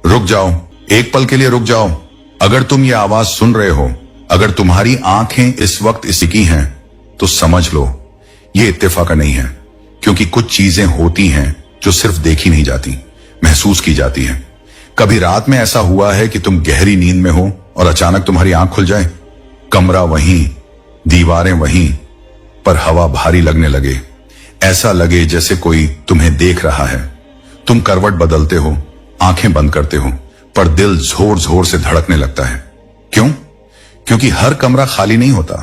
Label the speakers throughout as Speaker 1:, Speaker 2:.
Speaker 1: रुक जाओ, एक पल के लिए रुक जाओ। अगर तुम ये आवाज सुन रहे हो, अगर तुम्हारी आंखें इस वक्त इसकी हैं, तो समझ लो ये इत्तेफाक नहीं है, क्योंकि कुछ चीजें होती हैं जो सिर्फ देखी नहीं जाती, महसूस की जाती हैं। कभी रात में ऐसा हुआ है कि तुम गहरी नींद में हो और अचानक तुम्हारी आंख खुल जाए, कमरा वहीं, दीवारें वहीं, पर हवा भारी लगने लगे। ऐसा लगे जैसे कोई तुम्हें देख रहा है। तुम करवट बदलते हो, आंखें बंद करते हो, पर दिल जोर जोर से धड़कने लगता है। क्यों? क्योंकि हर कमरा खाली नहीं होता।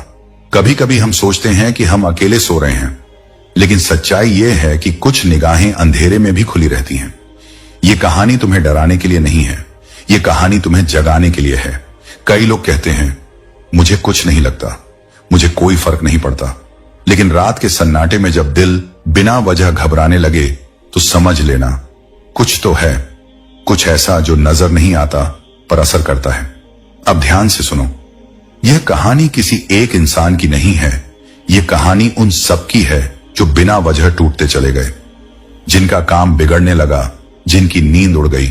Speaker 1: कभी कभी हम सोचते हैं कि हम अकेले सो रहे हैं, लेकिन सच्चाई यह है कि कुछ निगाहें अंधेरे में भी खुली रहती हैं। ये कहानी तुम्हें डराने के लिए नहीं है, ये कहानी तुम्हें जगाने के लिए है। कई लोग कहते हैं मुझे कुछ नहीं लगता, मुझे कोई फर्क नहीं पड़ता, लेकिन रात के सन्नाटे में जब दिल बिना वजह घबराने लगे तो समझ लेना कुछ तो है, कुछ ऐसा जो नजर नहीं आता पर असर करता है। अब ध्यान से सुनो, यह कहानी किसी एक इंसान की नहीं है, यह कहानी उन सब की है जो बिना वजह टूटते चले गए, जिनका काम बिगड़ने लगा, जिनकी नींद उड़ गई,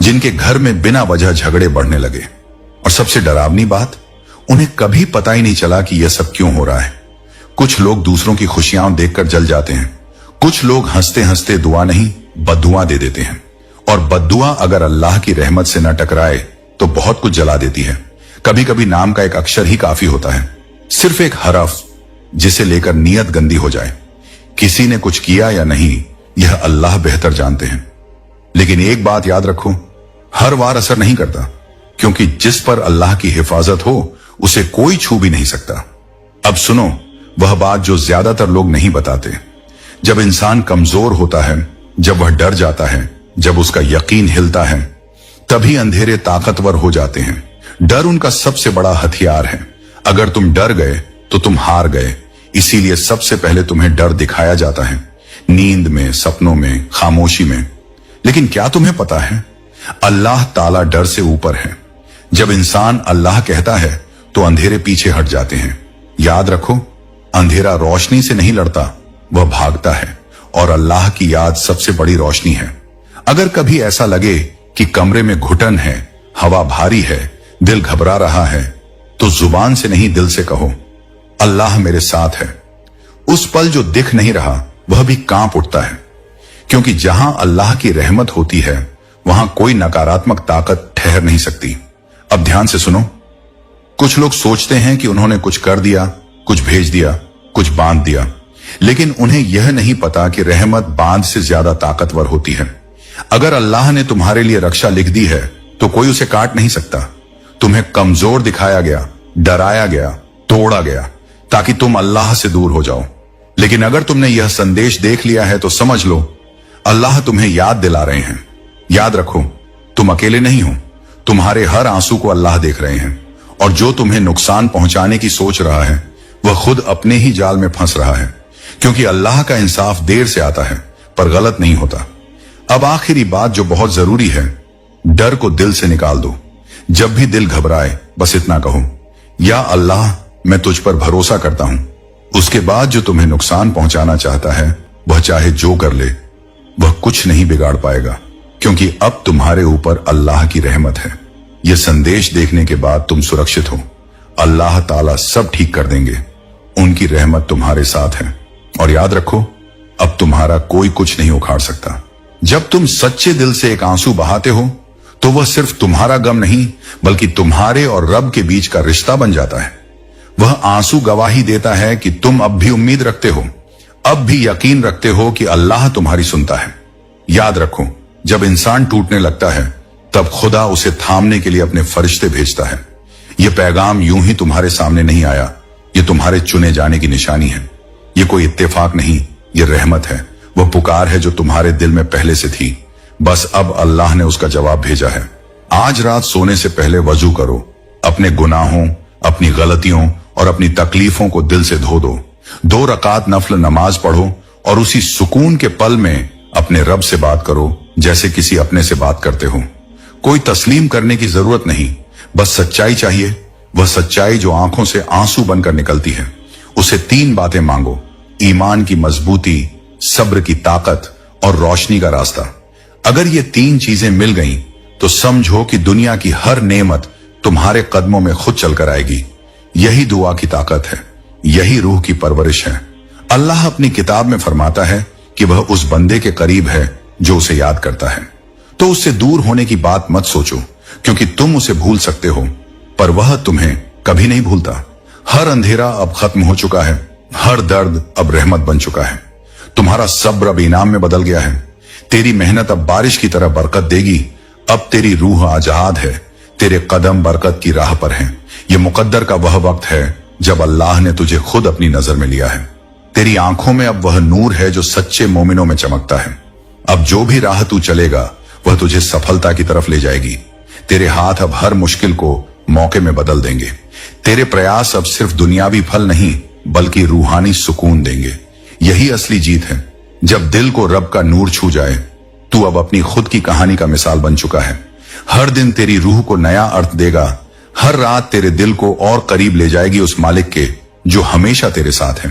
Speaker 1: जिनके घर में बिना वजह झगड़े बढ़ने लगे। और सबसे डरावनी बात, उन्हें कभी पता ही नहीं चला कि यह सब क्यों हो रहा है। कुछ लोग दूसरों की खुशियां देखकर जल जाते हैं, कुछ लोग हंसते हंसते दुआ नहीं बद्दुआ दे देते हैं, और बद्दुआ अगर अल्लाह की रहमत से न टकराए तो बहुत कुछ जला देती है। कभी कभी नाम का एक अक्षर ही काफी होता है, सिर्फ एक हरफ, जिसे लेकर नीयत गंदी हो जाए। किसी ने कुछ किया या नहीं, यह अल्लाह बेहतर जानते हैं। लेकिन एक बात याद रखो, हर बार असर नहीं करता, क्योंकि जिस पर अल्लाह की हिफाजत हो उसे कोई छू भी नहीं सकता। अब सुनो वह बात जो ज्यादातर लोग नहीं बताते। जब इंसान कमजोर होता है, जब वह डर जाता है, जब उसका यकीन हिलता है, तभी अंधेरे ताकतवर हो जाते हैं। डर उनका सबसे बड़ा हथियार है। अगर तुम डर गए तो तुम हार गए। इसीलिए सबसे पहले तुम्हें डर दिखाया जाता है, नींद में, सपनों में, खामोशी में। लेकिन क्या तुम्हें पता है, अल्लाह ताला डर से ऊपर है। जब इंसान अल्लाह कहता है तो अंधेरे पीछे हट जाते हैं। याद रखो, अंधेरा रोशनी से नहीं लड़ता, वह भागता है, और अल्लाह की याद सबसे बड़ी रोशनी है। अगर कभी ऐसा लगे कि कमरे में घुटन है, हवा भारी है, दिल घबरा रहा है, तो जुबान से नहीं दिल से कहो, अल्लाह मेरे साथ है। उस पल जो दिख नहीं रहा वह भी कांप उठता है, क्योंकि जहां अल्लाह की रहमत होती है वहां कोई नकारात्मक ताकत ठहर नहीं सकती। अब ध्यान से सुनो, कुछ लोग सोचते हैं कि उन्होंने कुछ कर दिया, कुछ भेज दिया, कुछ बांध दिया, लेकिन उन्हें यह नहीं पता कि रहमत बांध से ज्यादा ताकतवर होती है। अगर अल्लाह ने तुम्हारे लिए रक्षा लिख दी है तो कोई उसे काट नहीं सकता। तुम्हें कमजोर दिखाया गया, डराया गया, तोड़ा गया, ताकि तुम अल्लाह से दूर हो जाओ। लेकिन अगर तुमने यह संदेश देख लिया है तो समझ लो अल्लाह तुम्हें याद दिला रहे हैं। याद रखो, तुम अकेले नहीं हो, तुम्हारे हर आंसू को अल्लाह देख रहे हैं, और जो तुम्हें नुकसान पहुंचाने की सोच रहा है वह खुद अपने ही जाल में फंस रहा है, क्योंकि अल्लाह का इंसाफ देर से आता है पर गलत नहीं होता। अब आखिरी बात जो बहुत जरूरी है, डर को दिल से निकाल दो। जब भी दिल घबराए बस इतना कहो, या अल्लाह मैं तुझ पर भरोसा करता हूं। उसके बाद जो तुम्हें नुकसान पहुंचाना चाहता है वह चाहे जो कर ले, वह कुछ नहीं बिगाड़ पाएगा, क्योंकि अब तुम्हारे ऊपर अल्लाह की रहमत है। यह संदेश देखने के बाद तुम सुरक्षित हो। अल्लाह ताला सब ठीक कर देंगे, उनकी रहमत तुम्हारे साथ है। और याद रखो, अब तुम्हारा कोई कुछ नहीं उखाड़ सकता। जब तुम सच्चे दिल से एक आंसू बहाते हो तो वह सिर्फ तुम्हारा गम नहीं, बल्कि तुम्हारे और रब के बीच का रिश्ता बन जाता है। वह आंसू गवाही देता है कि तुम अब भी उम्मीद रखते हो, अब भी यकीन रखते हो कि अल्लाह तुम्हारी सुनता है। याद रखो, जब इंसान टूटने लगता है तब खुदा उसे थामने के लिए अपने फरिश्ते भेजता है। यह पैगाम यूं ही तुम्हारे सामने नहीं आया, यह तुम्हारे चुने जाने की निशानी है। यह कोई इत्तेफाक नहीं, यह रहमत है। वह पुकार है जो तुम्हारे दिल में पहले से थी, बस अब अल्लाह ने उसका जवाब भेजा है। आज रात सोने से पहले वजू करो, अपने गुनाहों, अपनी गलतियों और अपनी तकलीफों को दिल से धो दो। 2 रकात नफल नमाज पढ़ो और उसी सुकून के पल में अपने रब से बात करो जैसे किसी अपने से बात करते हो। कोई तस्लीम करने की जरूरत नहीं, बस सच्चाई चाहिए। वह सच्चाई जो आंखों से आंसू बनकर निकलती है। उसे 3 बातें मांगो, ईमान की मजबूती, सब्र की ताकत और रोशनी का रास्ता। अगर ये 3 चीजें मिल गईं तो समझो कि दुनिया की हर नेमत तुम्हारे कदमों में खुद चलकर आएगी। यही दुआ की ताकत है, यही रूह की परवरिश है। अल्लाह अपनी किताब में फरमाता है कि वह उस बंदे के करीब है जो उसे याद करता है। तो उससे दूर होने की बात मत सोचो, क्योंकि तुम उसे भूल सकते हो पर वह तुम्हें कभी नहीं भूलता। हर अंधेरा अब खत्म हो चुका है, हर दर्द अब रहमत बन चुका है। तुम्हारा सब्र अब इनाम में बदल गया है। तेरी मेहनत अब बारिश की तरह बरकत देगी। अब तेरी रूह आजाद है, तेरे कदम बरकत की राह पर हैं। ये मुकद्दर का वह वक्त है जब अल्लाह ने तुझे खुद अपनी नजर में लिया है। तेरी आंखों में अब वह नूर है जो सच्चे मोमिनों में चमकता है। अब जो भी राह तू चलेगा वह तुझे सफलता की तरफ ले जाएगी। तेरे हाथ अब हर मुश्किल को मौके में बदल देंगे। तेरे प्रयास अब सिर्फ दुनियावी फल नहीं बल्कि रूहानी सुकून देंगे। यही असली जीत है, जब दिल को रब का नूर छू जाए। तू अब अपनी खुद की कहानी का मिसाल बन चुका है। हर दिन तेरी रूह को नया अर्थ देगा। हर रात तेरे दिल को और करीब ले जाएगी उस मालिक के जो हमेशा तेरे साथ है।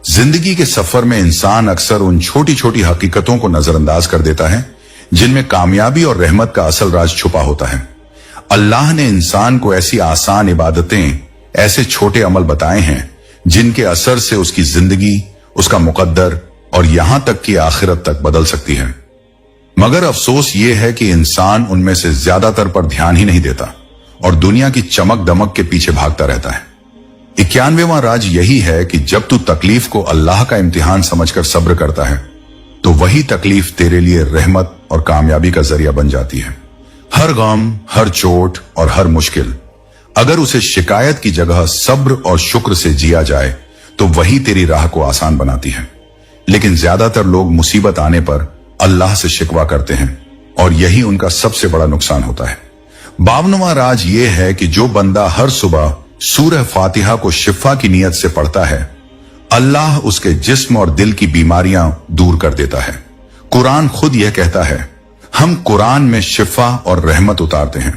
Speaker 1: जिंदगी के सफर में इंसान अक्सर उन छोटी छोटी हकीकतों को नजरअंदाज कर देता है जिनमें कामयाबी और रहमत का असल राज छुपा होता है। अल्लाह ने इंसान को ऐसी आसान इबादतें, ऐसे छोटे अमल बताए हैं जिनके असर से उसकी जिंदगी, उसका मुकद्दर और यहां तक कि आखिरत तक बदल सकती है। मगर अफसोस ये है कि इंसान उनमें से ज्यादातर पर ध्यान ही नहीं देता और दुनिया की चमक दमक के पीछे भागता रहता है। 91वां राज यही है कि जब तू तकलीफ को अल्लाह का इम्तिहान समझकर सब्र करता है तो वही तकलीफ तेरे लिए रहमत और कामयाबी का जरिया बन जाती है। हर गम, हर चोट और हर मुश्किल अगर उसे शिकायत की जगह सब्र और शुक्र से जिया जाए तो वही तेरी राह को आसान बनाती है। लेकिन ज्यादातर लोग मुसीबत आने पर अल्लाह से शिकवा करते हैं और यही उनका सबसे बड़ा नुकसान होता है। 52वां राज यह है कि जो बंदा हर सुबह सूरह फातिहा को शिफा की नीयत से पढ़ता है, अल्लाह उसके जिस्म और दिल की बीमारियां दूर कर देता है। कुरान खुद यह कहता है, हम कुरान में शिफा और रहमत उतारते हैं।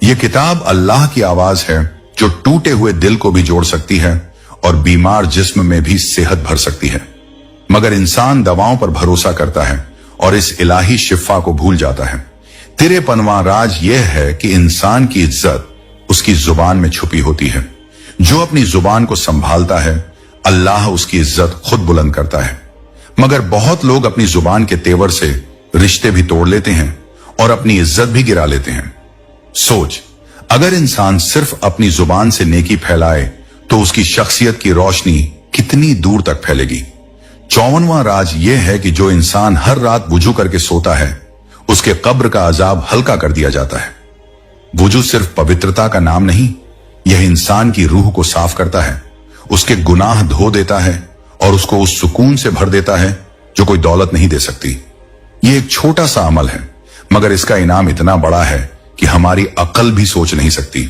Speaker 1: यह किताब अल्लाह की आवाज है जो टूटे हुए दिल को भी जोड़ सकती है और बीमार जिस्म में भी सेहत भर सकती है। मगर इंसान दवाओं पर भरोसा करता है और इस इलाही शिफा को भूल जाता है। 53वां राज यह है कि इंसान की इज्जत उसकी जुबान में छुपी होती है। जो अपनी जुबान को संभालता है, अल्लाह उसकी इज्जत खुद बुलंद करता है। मगर बहुत लोग अपनी जुबान के तेवर से रिश्ते भी तोड़ लेते हैं और अपनी इज्जत भी गिरा लेते हैं। सोच, अगर इंसान सिर्फ अपनी जुबान से नेकी फैलाए तो उसकी शख्सियत की रोशनी कितनी दूर तक फैलेगी। 54वां राज यह है कि जो इंसान हर रात वुजू करके सोता है, उसके कब्र का अजाब हल्का कर दिया जाता है। वुजू सिर्फ पवित्रता का नाम नहीं, यह इंसान की रूह को साफ करता है, उसके गुनाह धो देता है और उसको उस सुकून से भर देता है जो कोई दौलत नहीं दे सकती। यह एक छोटा सा अमल है, मगर इसका इनाम इतना बड़ा है कि हमारी अकल भी सोच नहीं सकती।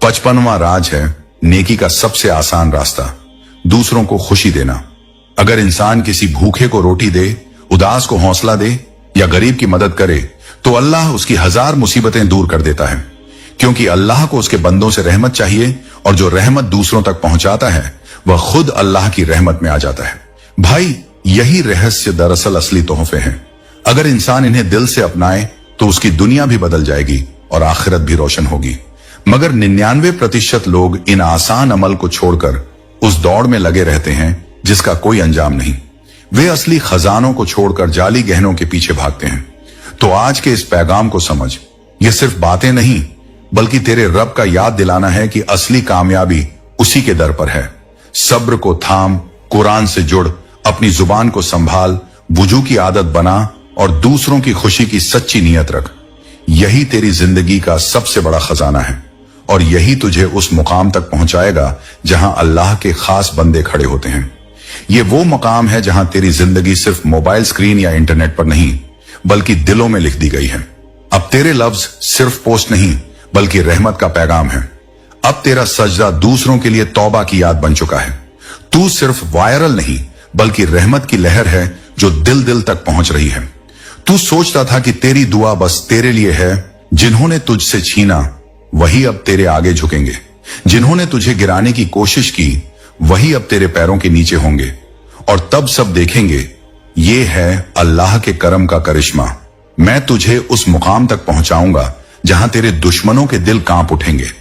Speaker 1: 55वां राज है नेकी का सबसे आसान रास्ता, दूसरों को खुशी देना। अगर इंसान किसी भूखे को रोटी दे, उदास को हौसला दे या गरीब की मदद करे तो अल्लाह उसकी 1000 मुसीबतें दूर कर देता है, क्योंकि अल्लाह को उसके बंदों से रहमत चाहिए और जो रहमत दूसरों तक पहुंचाता है वह खुद अल्लाह की रहमत में आ जाता है। भाई, यही रहस्य दरअसल असली तोहफे हैं। अगर इंसान इन्हें दिल से अपनाए तो उसकी दुनिया भी बदल जाएगी और आखिरत भी रोशन होगी। मगर 99% लोग इन आसान अमल को छोड़कर उस दौड़ में लगे रहते हैं जिसका कोई अंजाम नहीं। वे असली खजानों को छोड़कर जाली गहनों के पीछे भागते हैं। तो आज के इस पैगाम को समझ, ये सिर्फ बातें नहीं बल्कि तेरे रब का याद दिलाना है कि असली कामयाबी उसी के दर पर है। सब्र को थाम, कुरान से जुड़, अपनी जुबान को संभाल, वुजू की आदत बना और दूसरों की खुशी की सच्ची नीयत रख। यही तेरी जिंदगी का सबसे बड़ा खजाना है और यही तुझे उस मुकाम तक पहुंचाएगा जहां अल्लाह के खास बंदे खड़े होते हैं। ये वो मकाम है जहां तेरी जिंदगी सिर्फ मोबाइल स्क्रीन या इंटरनेट पर नहीं बल्कि दिलों में लिख दी गई है। अब तेरे लफ्ज सिर्फ पोस्ट नहीं बल्कि रहमत का पैगाम है। अब तेरा सजदा दूसरों के लिए तौबा की याद बन चुका है। तू सिर्फ वायरल नहीं बल्कि रहमत की लहर है जो दिल दिल तक पहुंच रही है। तू सोचता था कि तेरी दुआ बस तेरे लिए है, जिन्होंने तुझसे छीना वही अब तेरे आगे झुकेंगे। जिन्होंने तुझे गिराने की कोशिश की वही अब तेरे पैरों के नीचे होंगे और तब सब देखेंगे ये है अल्लाह के करम का करिश्मा। मैं तुझे उस मुकाम तक पहुंचाऊंगा जहां तेरे दुश्मनों के दिल कांप उठेंगे।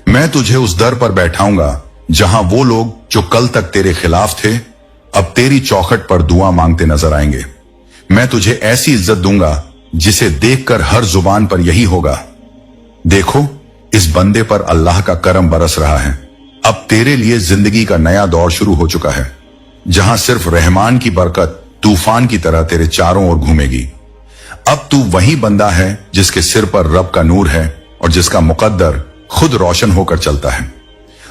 Speaker 1: मैं तुझे उस दर पर बैठाऊंगा जहां वो लोग जो कल तक तेरे खिलाफ थे अब तेरी चौखट पर दुआ मांगते नजर आएंगे। मैं तुझे ऐसी इज्जत दूंगा जिसे देखकर हर जुबान पर यही होगा, देखो इस बंदे पर अल्लाह का करम बरस रहा है। अब तेरे लिए जिंदगी का नया दौर शुरू हो चुका है, जहां सिर्फ रहमान की बरकत तूफान की तरह तेरे चारों ओर घूमेगी। अब तू वही बंदा है जिसके सिर पर रब का नूर है और जिसका मुकद्दर खुद रोशन होकर चलता है।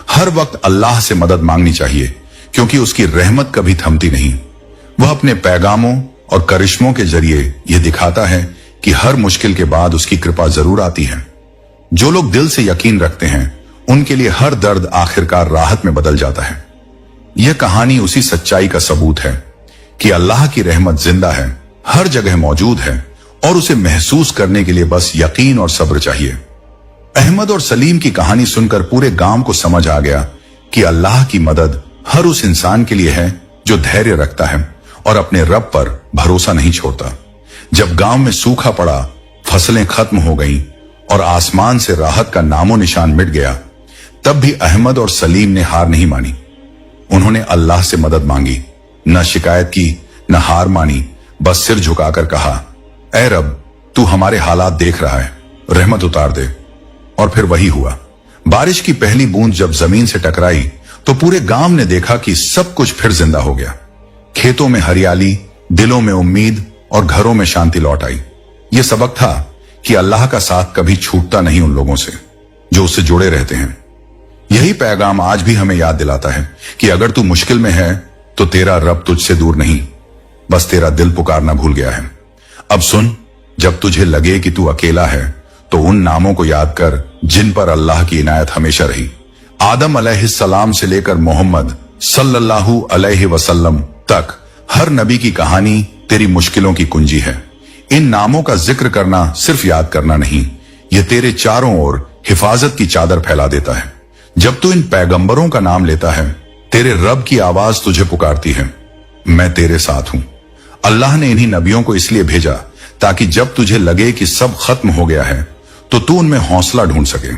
Speaker 1: हर वक्त अल्लाह से मदद मांगनी चाहिए, क्योंकि उसकी रहमत कभी थमती नहीं। वह अपने पैगामों और करिश्मों के जरिए यह दिखाता है कि हर मुश्किल के बाद उसकी कृपा जरूर आती है। जो लोग दिल से यकीन रखते हैं उनके लिए हर दर्द आखिरकार राहत में बदल जाता है। यह कहानी उसी सच्चाई का सबूत है कि अल्लाह की रहमत जिंदा है, हर जगह मौजूद है और उसे महसूस करने के लिए बस यकीन और सब्र चाहिए। अहमद और सलीम की कहानी सुनकर पूरे गांव को समझ आ गया कि अल्लाह की मदद हर उस इंसान के लिए है जो धैर्य रखता है और अपने रब पर भरोसा नहीं छोड़ता। जब गांव में सूखा पड़ा, फसलें खत्म हो गईं और आसमान से राहत का नामो निशान मिट गया, तब भी अहमद और सलीम ने हार नहीं मानी। उन्होंने अल्लाह से मदद मांगी, न शिकायत की न हार मानी, बस सिर झुकाकर कहा, ऐ रब तू हमारे हालात देख रहा है, रहमत उतार दे। और फिर वही हुआ। बारिश की पहली बूंद जब जमीन से टकराई तो पूरे गांव ने देखा कि सब कुछ फिर जिंदा हो गया। खेतों में हरियाली, दिलों में उम्मीद और घरों में शांति लौट आई। यह सबक था कि अल्लाह का साथ कभी छूटता नहीं उन लोगों से जो उससे जुड़े रहते हैं। यही पैगाम आज भी हमें याद दिलाता है कि अगर तू मुश्किल में है तो तेरा रब तुझसे दूर नहीं, बस तेरा दिल पुकारना भूल गया है। अब सुन, जब तुझे लगे कि तू अकेला है तो उन नामों को याद कर जिन पर अल्लाह की इनायत हमेशा रही। आदम अलैहिस्सलाम से लेकर मोहम्मद सल्लल्लाहु अलैहि वसल्लम तक हर नबी की कहानी तेरी मुश्किलों की कुंजी है। इन नामों का जिक्र करना सिर्फ याद करना नहीं, यह तेरे चारों ओर हिफाजत की चादर फैला देता है। जब तू इन पैगंबरों का नाम लेता है, तेरे रब की आवाज तुझे पुकारती है, मैं तेरे साथ हूं। अल्लाह ने इन्हीं नबियों को इसलिए भेजा ताकि जब तुझे लगे कि सब खत्म हो गया है तो तू उनमें हौसला ढूंढ सके।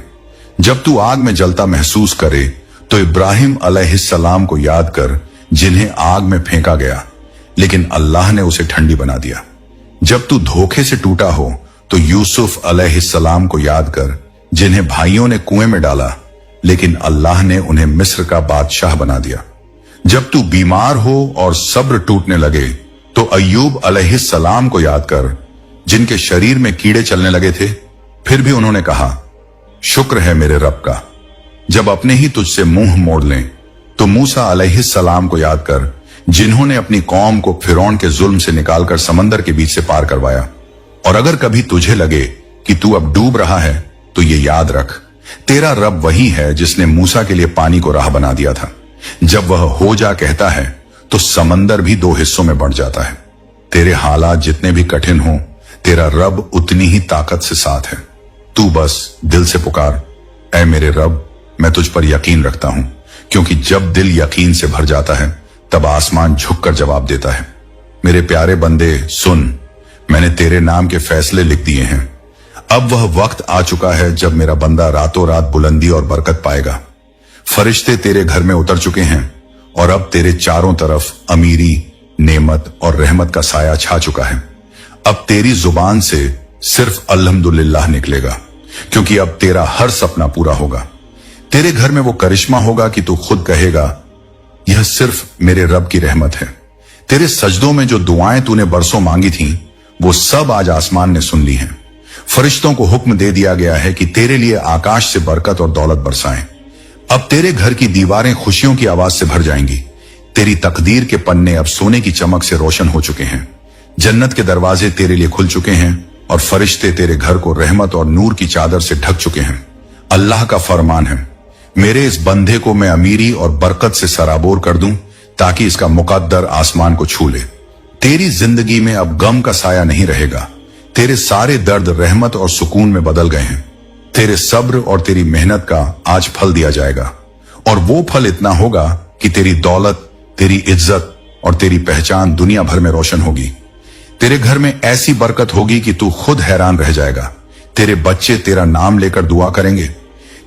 Speaker 1: जब तू आग में जलता महसूस करे तो इब्राहिम अलैहिस्सलाम को याद कर, जिन्हें आग में फेंका गया लेकिन अल्लाह ने उसे ठंडी बना दिया। जब तू धोखे से टूटा हो तो यूसुफ अलैहिस्सलाम को याद कर, जिन्हें भाइयों ने कुएं में डाला लेकिन अल्लाह ने उन्हें मिस्र का बादशाह बना दिया। जब तू बीमार हो और सब्र टूटने लगे तो अय्यूब अलैहिस्सलाम को याद कर, जिनके शरीर में कीड़े चलने लगे थे फिर भी उन्होंने कहा, शुक्र है मेरे रब का। जब अपने ही तुझसे मुंह मोड़ लें तो मूसा अलैहिस्सलाम को याद कर, जिन्होंने अपनी कौम को फिरौन के जुल्म से निकालकर समंदर के बीच से पार करवाया। और अगर कभी तुझे लगे कि तू अब डूब रहा है तो ये याद रख, तेरा रब वही है जिसने मूसा के लिए पानी को राह बना दिया था। जब वह हो जा कहता है तो समंदर भी दो हिस्सों में बढ़ जाता है। तेरे हालात जितने भी कठिन हों, तेरा रब उतनी ही ताकत से साथ है। तू बस दिल से पुकार, ऐ मेरे रब मैं तुझ पर यकीन रखता हूं, क्योंकि जब दिल यकीन से भर जाता है तब आसमान झुककर जवाब देता है। मेरे प्यारे बंदे सुन, मैंने तेरे नाम के फैसले लिख दिए हैं। अब वह वक्त आ चुका है जब मेरा बंदा रातों रात बुलंदी और बरकत पाएगा। फरिश्ते तेरे घर में उतर चुके हैं और अब तेरे चारों तरफ अमीरी, नेमत और रहमत का साया छा चुका है। अब तेरी जुबान से सिर्फ अल्हम्दुलिल्लाह निकलेगा, क्योंकि अब तेरा हर सपना पूरा होगा। तेरे घर में वो करिश्मा होगा कि तू खुद कहेगा, यह सिर्फ मेरे रब की रहमत है। तेरे सजदों में जो दुआएं तूने बरसों मांगी थीं, वो सब आज आसमान ने सुन ली हैं। फरिश्तों को हुक्म दे दिया गया है कि तेरे लिए आकाश से बरकत और दौलत बरसाएं। अब तेरे घर की दीवारें खुशियों की आवाज से भर जाएंगी। तेरी तकदीर के पन्ने अब सोने की चमक से रोशन हो चुके हैं। जन्नत के दरवाजे तेरे लिए खुल चुके हैं और फरिश्ते तेरे घर को रहमत और नूर की चादर से ढक चुके हैं। अल्लाह का फरमान है, मेरे इस बंधे को मैं अमीरी और बरकत से सराबोर कर दूं ताकि इसका मुकद्दर आसमान को छू ले। तेरी जिंदगी में अब गम का साया नहीं रहेगा। तेरे सारे दर्द रहमत और सुकून में बदल गए हैं। तेरे सब्र और तेरी मेहनत का आज फल दिया जाएगा, और वो फल इतना होगा कि तेरी दौलत, तेरी इज्जत और तेरी पहचान दुनिया भर में रोशन होगी। तेरे घर में ऐसी बरकत होगी कि तू खुद हैरान रह जाएगा। तेरे बच्चे तेरा नाम लेकर दुआ करेंगे।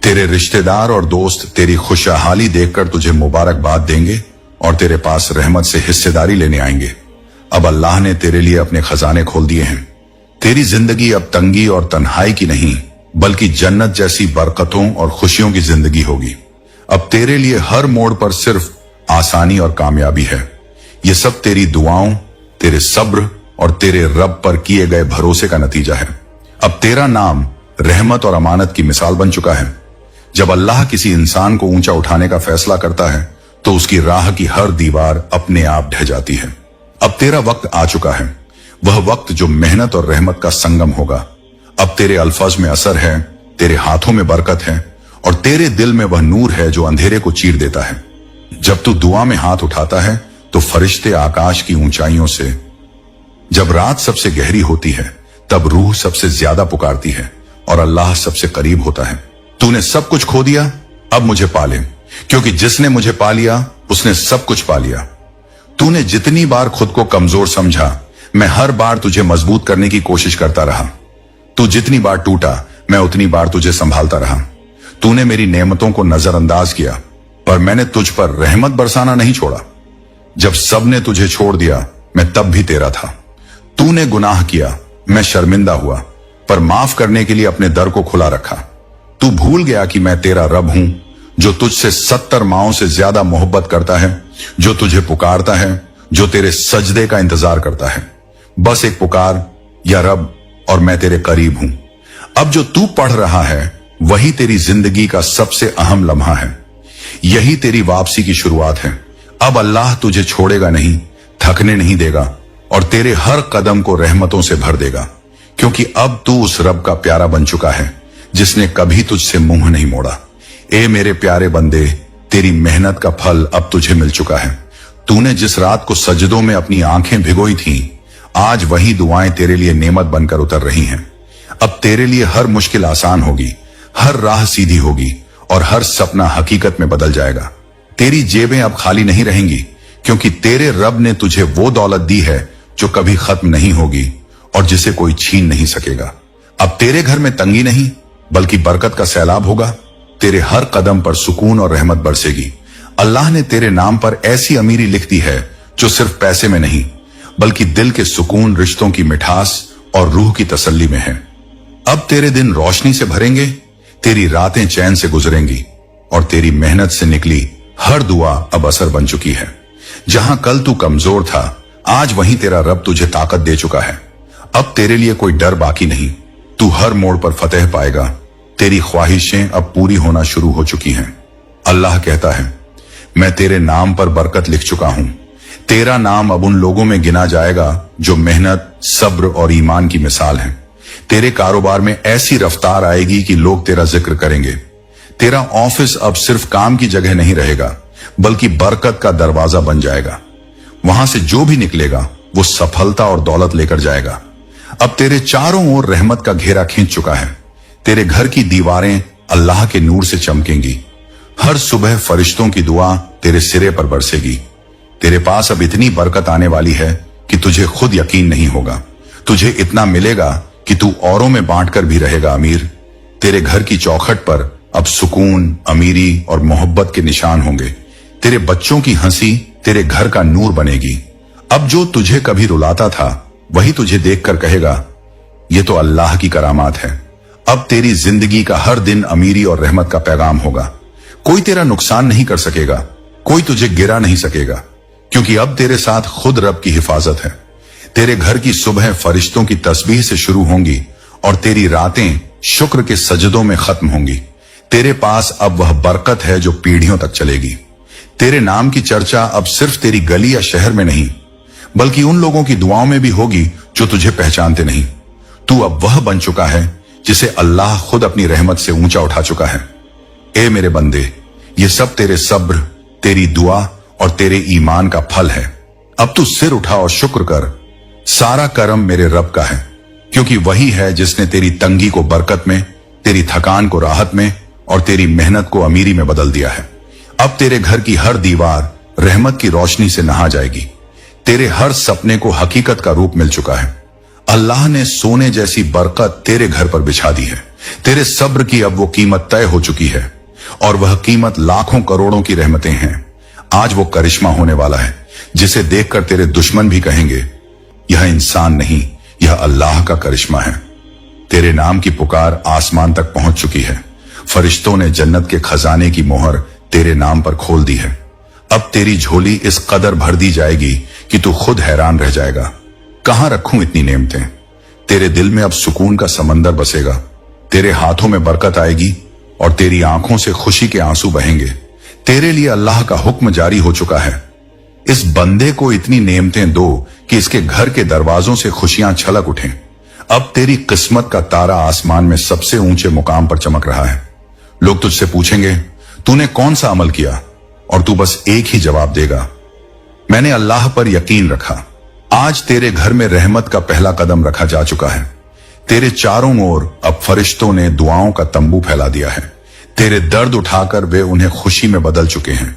Speaker 1: तेरे रिश्तेदार और दोस्त तेरी खुशहाली देखकर तुझे मुबारकबाद देंगे और तेरे पास रहमत से हिस्सेदारी लेने आएंगे। अब अल्लाह ने तेरे लिए अपने खजाने खोल दिए हैं। तेरी जिंदगी अब तंगी और तन्हाई की नहीं, बल्कि जन्नत जैसी बरकतों और खुशियों की जिंदगी होगी। अब तेरे लिए हर मोड़ पर सिर्फ आसानी और कामयाबी है। ये सब तेरी दुआओं, तेरे सब्र और तेरे रब पर किए गए भरोसे का नतीजा है। अब तेरा नाम रहमत और अमानत की मिसाल बन चुका है। जब अल्लाह किसी इंसान को ऊंचा उठाने का फैसला करता है तो उसकी राह की हर दीवार अपने आप ढह जाती है। अब तेरा वक्त आ चुका है, वह वक्त जो मेहनत और रहमत का संगम होगा। अब तेरे अल्फाज में असर है, तेरे हाथों में बरकत है और तेरे दिल में वह नूर है जो अंधेरे को चीर देता है। जब तू दुआ में हाथ उठाता है तो फरिश्ते आकाश की ऊंचाइयों से, जब रात सबसे गहरी होती है तब रूह सबसे ज्यादा पुकारती है और अल्लाह सबसे करीब होता है। तूने सब कुछ खो दिया, अब मुझे पा ले, क्योंकि जिसने मुझे पा लिया उसने सब कुछ पा लिया। तूने जितनी बार खुद को कमजोर समझा, मैं हर बार तुझे मजबूत करने की कोशिश करता रहा। तू जितनी बार टूटा, मैं उतनी बार तुझे संभालता रहा। तूने मेरी नेमतों को नजरअंदाज किया, पर मैंने तुझ पर रहमत बरसाना नहीं छोड़ा। जब सबने तुझे छोड़ दिया, मैं तब भी तेरा था। तूने गुनाह किया, मैं शर्मिंदा हुआ, पर माफ करने के लिए अपने दर को खुला रखा। तू भूल गया कि मैं तेरा रब हूं, जो तुझसे 70 माओं से ज्यादा मोहब्बत करता है, जो तुझे पुकारता है, जो तेरे सजदे का इंतजार करता है। बस एक पुकार, या रब, और मैं तेरे करीब हूं। अब जो तू पढ़ रहा है वही तेरी जिंदगी का सबसे अहम लम्हा है। यही तेरी वापसी की शुरुआत है। अब अल्लाह तुझे छोड़ेगा नहीं, थकने नहीं देगा और तेरे हर कदम को रहमतों से भर देगा, क्योंकि अब तू उस रब का प्यारा बन चुका है जिसने कभी तुझसे मुंह नहीं मोड़ा। ए मेरे प्यारे बंदे, तेरी मेहनत का फल अब तुझे मिल चुका है। तूने जिस रात को सजदों में अपनी आंखें भिगोई थीं, आज वही दुआएं तेरे लिए नेमत बनकर उतर रही हैं। अब तेरे लिए हर मुश्किल आसान होगी, हर राह सीधी होगी और हर सपना हकीकत में बदल जाएगा। तेरी जेबें अब खाली नहीं रहेंगी, क्योंकि तेरे रब ने तुझे वो दौलत दी है जो कभी खत्म नहीं होगी और जिसे कोई छीन नहीं सकेगा। अब तेरे घर में तंगी नहीं, बल्कि बरकत का सैलाब होगा। तेरे हर कदम पर सुकून और रहमत बरसेगी। अल्लाह ने तेरे नाम पर ऐसी अमीरी लिख दी है जो सिर्फ पैसे में नहीं, बल्कि दिल के सुकून, रिश्तों की मिठास और रूह की तसल्ली में है। अब तेरे दिन रोशनी से भरेंगे, तेरी रातें चैन से गुजरेंगी और तेरी मेहनत से निकली हर दुआ अब असर बन चुकी है। जहां कल तू कमजोर था, आज वहीं तेरा रब तुझे ताकत दे चुका है। अब तेरे लिए कोई डर बाकी नहीं, तू हर मोड़ पर फतेह पाएगा। तेरी ख्वाहिशें अब पूरी होना शुरू हो चुकी हैं। अल्लाह कहता है, मैं तेरे नाम पर बरकत लिख चुका हूं। तेरा नाम अब उन लोगों में गिना जाएगा जो मेहनत, सब्र और ईमान की मिसाल हैं। तेरे कारोबार में ऐसी रफ्तार आएगी कि लोग तेरा जिक्र करेंगे। तेरा ऑफिस अब सिर्फ काम की जगह नहीं रहेगा, बल्कि बरकत का दरवाजा बन जाएगा। वहां से जो भी निकलेगा वो सफलता और दौलत लेकर जाएगा। अब तेरे चारों ओर रहमत का घेरा खींच चुका है। तेरे घर की दीवारें अल्लाह के नूर से चमकेंगी। हर सुबह फरिश्तों की दुआ तेरे सिरे पर बरसेगी। तेरे पास अब इतनी बरकत आने वाली है कि तुझे खुद यकीन नहीं होगा। तुझे इतना मिलेगा कि तू औरों में बांटकर भी रहेगा अमीर। तेरे घर की चौखट पर अब सुकून, अमीरी और मोहब्बत के निशान होंगे। तेरे बच्चों की हंसी तेरे घर का नूर बनेगी। अब जो तुझे कभी रुलाता था वही तुझे देखकर कहेगा, ये तो अल्लाह की करामात है। अब तेरी जिंदगी का हर दिन अमीरी और रहमत का पैगाम होगा। कोई तेरा नुकसान नहीं कर सकेगा, कोई तुझे गिरा नहीं सकेगा, क्योंकि अब तेरे साथ खुद रब की हिफाजत है। तेरे घर की सुबह फरिश्तों की तस्बीह से शुरू होंगी और तेरी रातें शुक्र के सजदों में खत्म होंगी। तेरे पास अब वह बरकत है जो पीढ़ियों तक चलेगी। तेरे नाम की चर्चा अब सिर्फ तेरी गली या शहर में नहीं, बल्कि उन लोगों की दुआओं में भी होगी जो तुझे पहचानते नहीं। तू अब वह बन चुका है जिसे अल्लाह खुद अपनी रहमत से ऊंचा उठा चुका है। ए मेरे बंदे, ये सब तेरे सब्र, तेरी दुआ और तेरे ईमान का फल है। अब तू सिर उठा और शुक्र कर। सारा करम मेरे रब का है, क्योंकि वही है जिसने तेरी तंगी को बरकत में, तेरी थकान को राहत में और तेरी मेहनत को अमीरी में बदल दिया है। अब तेरे घर की हर दीवार रहमत की रोशनी से नहा जाएगी। तेरे हर सपने को हकीकत का रूप मिल चुका है। अल्लाह ने सोने जैसी बरकत तेरे घर पर बिछा दी है। तेरे सब्र की अब वो कीमत तय हो चुकी है और वह कीमत लाखों करोड़ों की रहमतें हैं। आज वो करिश्मा होने वाला है जिसे देखकर तेरे दुश्मन भी कहेंगे, यह इंसान नहीं, यह अल्लाह का करिश्मा है। तेरे नाम की पुकार आसमान तक पहुंच चुकी है। फरिश्तों ने जन्नत के खजाने की मोहर तेरे नाम पर खोल दी है। अब तेरी झोली इस कदर भर दी जाएगी कि तू खुद हैरान रह जाएगा। कहां रखूं इतनी नेमतें? तेरे दिल में अब सुकून का समंदर बसेगा। तेरे हाथों में बरकत आएगी और तेरी आंखों से खुशी के आंसू बहेंगे। तेरे लिए अल्लाह का हुक्म जारी हो चुका है। इस बंदे को इतनी नेमतें दो कि इसके घर के दरवाजों से खुशियां छलक उठें। अब तेरी किस्मत का तारा आसमान में सबसे ऊंचे मुकाम पर चमक रहा है। लोग तुझसे पूछेंगे, तूने कौन सा अमल किया? और तू बस एक ही जवाब देगा, मैंने अल्लाह पर यकीन रखा। आज तेरे घर में रहमत का पहला कदम रखा जा चुका है। तेरे चारों ओर अब फरिश्तों ने दुआओं का तंबू फैला दिया है। तेरे दर्द उठाकर वे उन्हें खुशी में बदल चुके हैं।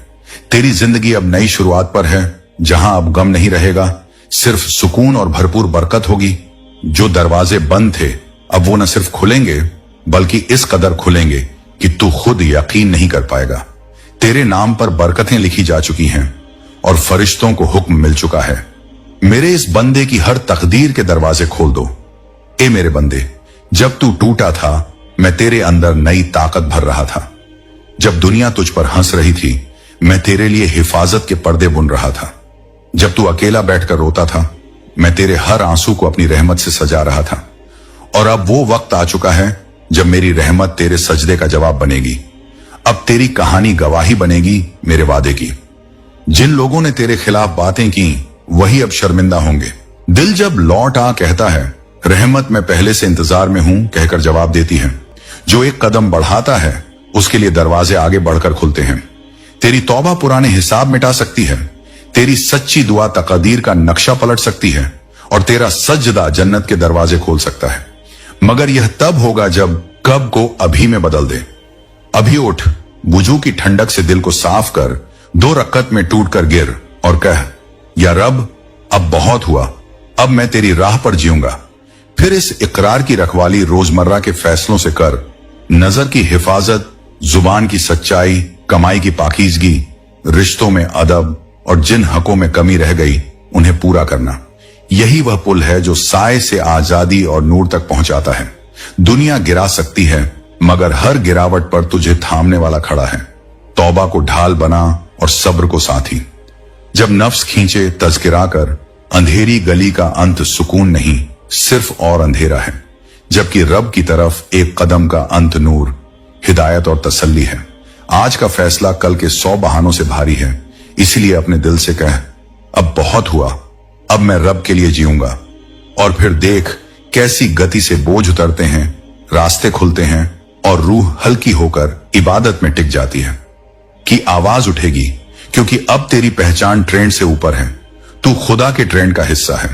Speaker 1: तेरी जिंदगी अब नई शुरुआत पर है, जहां अब गम नहीं रहेगा, सिर्फ सुकून और भरपूर बरकत होगी। जो दरवाजे बंद थे अब वो न सिर्फ खुलेंगे बल्कि इस कदर खुलेंगे कि तू खुद यकीन नहीं कर पाएगा। तेरे नाम पर बरकतें लिखी जा चुकी हैं और फरिश्तों को हुक्म मिल चुका है, मेरे इस बंदे की हर तकदीर के दरवाजे खोल दो। ए मेरे बंदे, जब तू टूटा था मैं तेरे अंदर नई ताकत भर रहा था। जब दुनिया तुझ पर हंस रही थी मैं तेरे लिए हिफाजत के पर्दे बुन रहा था। जब तू अकेला बैठकर रोता था मैं तेरे हर आंसू को अपनी रहमत से सजा रहा था। और अब वो वक्त आ चुका है जब मेरी रहमत तेरे सजदे का जवाब बनेगी। अब तेरी कहानी गवाही बनेगी मेरे वादे की। जिन लोगों ने तेरे खिलाफ बातें की वही अब शर्मिंदा होंगे। दिल जब लौट आ कहता है, रहमत मैं पहले से इंतजार में हूं कहकर जवाब देती है। जो एक कदम बढ़ाता है उसके लिए दरवाजे आगे बढ़कर खुलते हैं। तेरी तौबा पुराने हिसाब मिटा सकती है। तेरी सच्ची दुआ तकदीर का नक्शा पलट सकती है और तेरा सजदा जन्नत के दरवाजे खोल सकता है। मगर यह तब होगा जब कब को अभी में बदल दे। अभी उठ, वुजू की ठंडक से दिल को साफ कर, 2 रकअत में टूट कर गिर और कह, या रब अब बहुत हुआ, अब मैं तेरी राह पर जीऊंगा। फिर इस इकरार की रखवाली रोजमर्रा के फैसलों से कर। नजर की हिफाजत, जुबान की सच्चाई, कमाई की पाकीजगी, रिश्तों में अदब और जिन हकों में कमी रह गई उन्हें पूरा करना। यही वह पुल है जो साए से आजादी और नूर तक पहुंचाता है। दुनिया गिरा सकती है मगर हर गिरावट पर तुझे थामने वाला खड़ा है। तौबा को ढाल बना और सब्र को साथी। जब नफ्स खींचे तज़किरा कर, अंधेरी गली का अंत सुकून नहीं सिर्फ और अंधेरा है। जबकि रब की तरफ एक कदम का अंत नूर, हिदायत और तसल्ली है। आज का फैसला कल के 100 बहानों से भारी है, इसलिए अपने दिल से कह, अब बहुत हुआ, अब मैं रब के लिए जीऊंगा। और फिर देख कैसी गति से बोझ उतरते हैं, रास्ते खुलते हैं और रूह हल्की होकर इबादत में टिक जाती है। कि आवाज उठेगी क्योंकि अब तेरी पहचान ट्रेंड से ऊपर है। तू खुदा के ट्रेंड का हिस्सा है।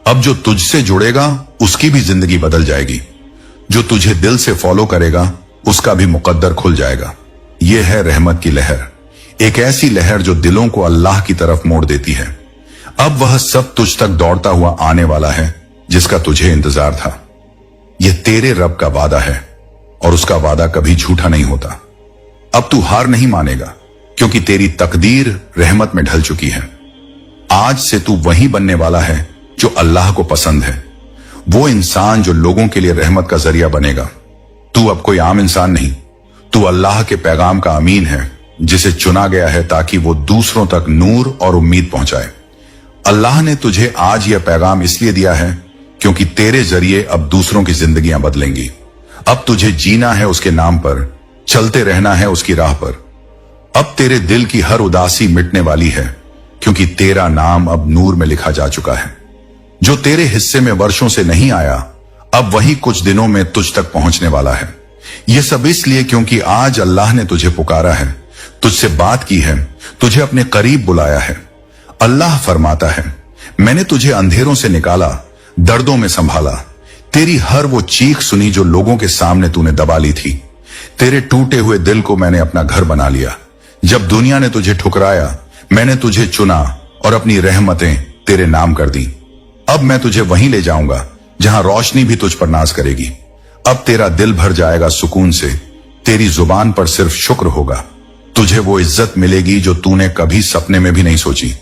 Speaker 1: अब जो तुझसे जुड़ेगा उसकी भी जिंदगी बदल जाएगी। जो तुझे दिल से फॉलो करेगा उसका भी मुकद्दर खुल जाएगा। यह है रहमत की लहर, एक ऐसी लहर जो दिलों को अल्लाह की तरफ मोड़ देती है। अब वह सब तुझ तक दौड़ता हुआ आने वाला है जिसका तुझे इंतजार था। यह तेरे रब का वादा है और उसका वादा कभी झूठा नहीं होता। अब तू हार नहीं मानेगा क्योंकि तेरी तकदीर रहमत में ढल चुकी है। आज से तू वही बनने वाला है जो अल्लाह को पसंद है। वो इंसान जो लोगों के लिए रहमत का जरिया बनेगा। तू अब कोई आम इंसान नहीं, तू अल्लाह के पैगाम का अमीन है जिसे चुना गया है ताकि वो दूसरों तक नूर और उम्मीद पहुंचाए। अल्लाह ने तुझे आज यह पैगाम इसलिए दिया है क्योंकि तेरे जरिए अब दूसरों की जिंदगियां बदलेंगी। अब तुझे जीना है उसके नाम पर, चलते रहना है उसकी राह पर। अब तेरे दिल की हर उदासी मिटने वाली है क्योंकि तेरा नाम अब नूर में लिखा जा चुका है। जो तेरे हिस्से में वर्षों से नहीं आया अब वही कुछ दिनों में तुझ तक पहुंचने वाला है। यह सब इसलिए क्योंकि आज अल्लाह ने तुझे पुकारा है, तुझसे बात की है, तुझे अपने करीब बुलाया है। अल्लाह फरमाता है, मैंने तुझे अंधेरों से निकाला, दर्दों में संभाला। तेरी हर वो चीख सुनी जो लोगों के सामने तूने दबा ली थी। तेरे टूटे हुए दिल को मैंने अपना घर बना लिया। जब दुनिया ने तुझे ठुकराया मैंने तुझे चुना और अपनी रहमतें तेरे नाम कर दी। अब मैं तुझे वहीं ले जाऊंगा जहां रोशनी भी तुझ पर नाज करेगी। अब तेरा दिल भर जाएगा सुकून से, तेरी जुबान पर सिर्फ शुक्र होगा। तुझे वो इज्जत मिलेगी जो तूने कभी सपने में भी नहीं सोची।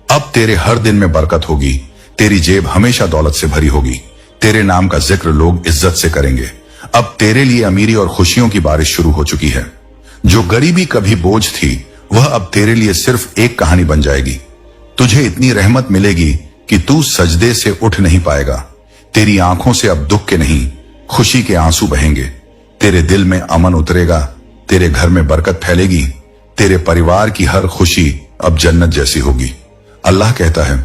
Speaker 1: अब तेरे हर दिन में बरकत होगी, तेरी जेब हमेशा दौलत से भरी होगी। तेरे नाम का जिक्र लोग इज्जत से करेंगे। अब तेरे लिए अमीरी और खुशियों की बारिश शुरू हो चुकी है। जो गरीबी कभी बोझ थी, वह अब तेरे लिए सिर्फ एक कहानी बन जाएगी। तुझे इतनी रहमत मिलेगी कि तू सजदे से उठ नहीं पाएगा। तेरी आंखों से अब दुख के नहीं, खुशी के आंसू बहेंगे। तेरे दिल में अमन उतरेगा, तेरे घर में बरकत फैलेगी। तेरे परिवार की हर खुशी अब जन्नत जैसी होगी। अल्लाह कहता है,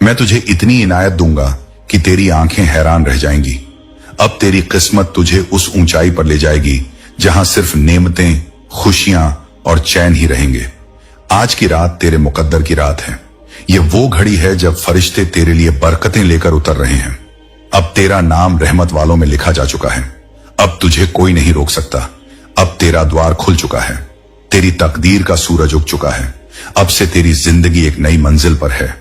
Speaker 1: मैं तुझे इतनी इनायत दूंगा कि तेरी आंखें हैरान रह जाएंगी। अब तेरी किस्मत तुझे उस ऊंचाई पर ले जाएगी जहां सिर्फ नेमतें, खुशियां और चैन ही रहेंगे। आज की रात तेरे मुकद्दर की रात है। ये वो घड़ी है जब फरिश्ते तेरे लिए बरकतें लेकर उतर रहे हैं। अब तेरा नाम रहमत वालों में लिखा जा चुका है। अब तुझे कोई नहीं रोक सकता। अब तेरा द्वार खुल चुका है। तेरी तकदीर का सूरज उग चुका है। अब से तेरी जिंदगी एक नई मंजिल पर है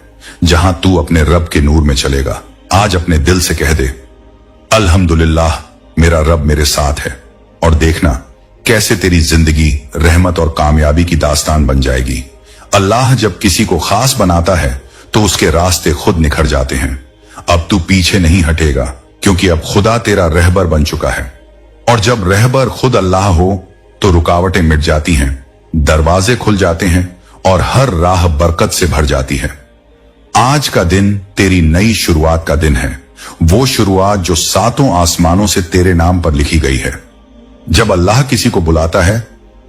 Speaker 1: जहां तू अपने रब के नूर में चलेगा। आज अपने दिल से कह दे, अल्हम्दुलिल्लाह, मेरा रब मेरे साथ है। और देखना कैसे तेरी जिंदगी रहमत और कामयाबी की दास्तान बन जाएगी। अल्लाह जब किसी को खास बनाता है तो उसके रास्ते खुद निखर जाते हैं। अब तू पीछे नहीं हटेगा क्योंकि अब खुदा तेरा रहबर बन चुका है। और जब रहबर खुद अल्लाह हो तो रुकावटें मिट जाती हैं, दरवाजे खुल जाते हैं और हर राह बरकत से भर जाती है। आज का दिन तेरी नई शुरुआत का दिन है, वो शुरुआत जो सातों आसमानों से तेरे नाम पर लिखी गई है। जब अल्लाह किसी को बुलाता है